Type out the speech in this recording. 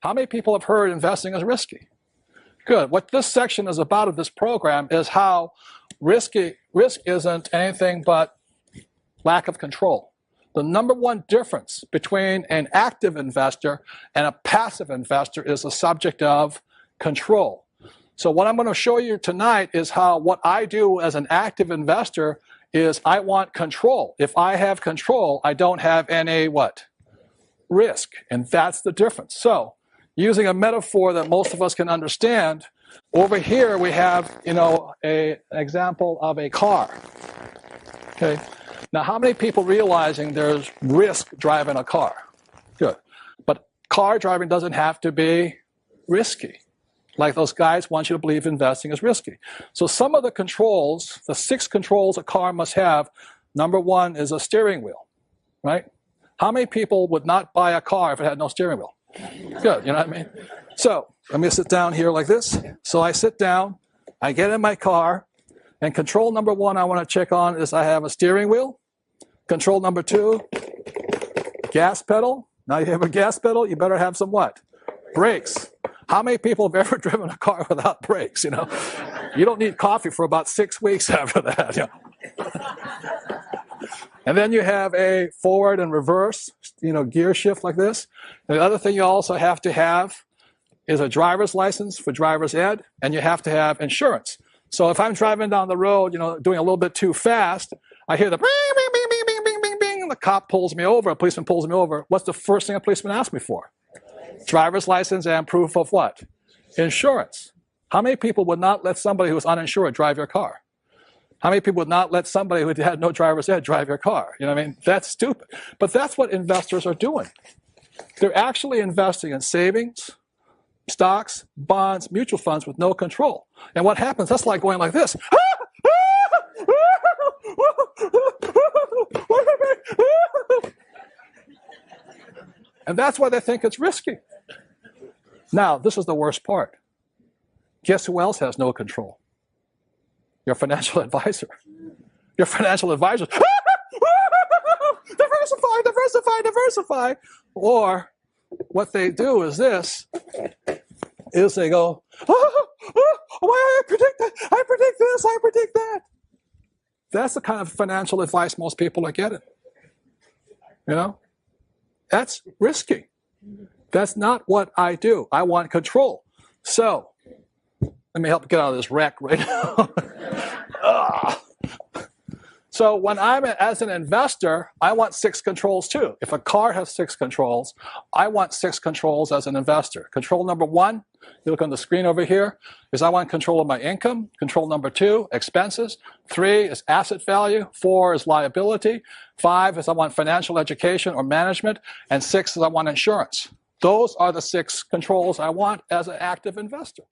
How many people have heard investing is risky? Good. What this section is about of this program is how risk isn't anything but lack of control. The number one difference between an active investor and a passive investor is the subject of control. So what I'm going to show you tonight is how what I do as an active investor is I want control. If I have control, I don't have any what? Risk. And that's the difference. So using a metaphor that most of us can understand, over here we have, an example of a car. Okay. Now, how many people realizing there's risk driving a car? Good. But car driving doesn't have to be risky. Like those guys want you to believe investing is risky. So some of the controls, the 6 controls a car must have, number 1 is a steering wheel, right? How many people would not buy a car if it had no steering wheel? Good, you know what I mean? So let me sit down here like this. So I sit down, I get in my car, and control number 1 I want to check on is I have a steering wheel. Control number 2, gas pedal. Now you have a gas pedal, you better have some what? Brakes. How many people have ever driven a car without brakes, You don't need coffee for about 6 weeks after that, And then you have a forward and reverse, gear shift like this. And the other thing you also have to have is a driver's license for driver's ed, and you have to have insurance. So if I'm driving down the road, doing a little bit too fast, I hear the bing, bing, bing, bing, bing, bing, bing, bing, and the cop pulls me over, a policeman pulls me over. What's the first thing a policeman asks me for? Driver's license and proof of what? Insurance. How many people would not let somebody who was uninsured drive your car? How many people would not let somebody who had no driver's ed drive your car? You know what I mean? That's stupid. But that's what investors are doing. They're actually investing in savings, stocks, bonds, mutual funds with no control. And what happens? That's like going like this. And that's why they think it's risky. Now, this is the worst part. Guess who else has no control? Your financial advisor. Your financial advisor. Diversify, diversify, diversify. Or what they do is this, is they go, I predict that, I predict this, I predict that. That's the kind of financial advice most people are getting. That's risky. That's not what I do. I want control. So, let me help get out of this wreck right now. So when I'm as an investor, I want 6 controls too. If a car has 6 controls, I want 6 controls as an investor. Control number 1, you look on the screen over here, is I want control of my income. Control number 2, expenses. 3 is asset value. 4 is liability. 5 is I want financial education or management. And 6 is I want insurance. Those are the 6 controls I want as an active investor.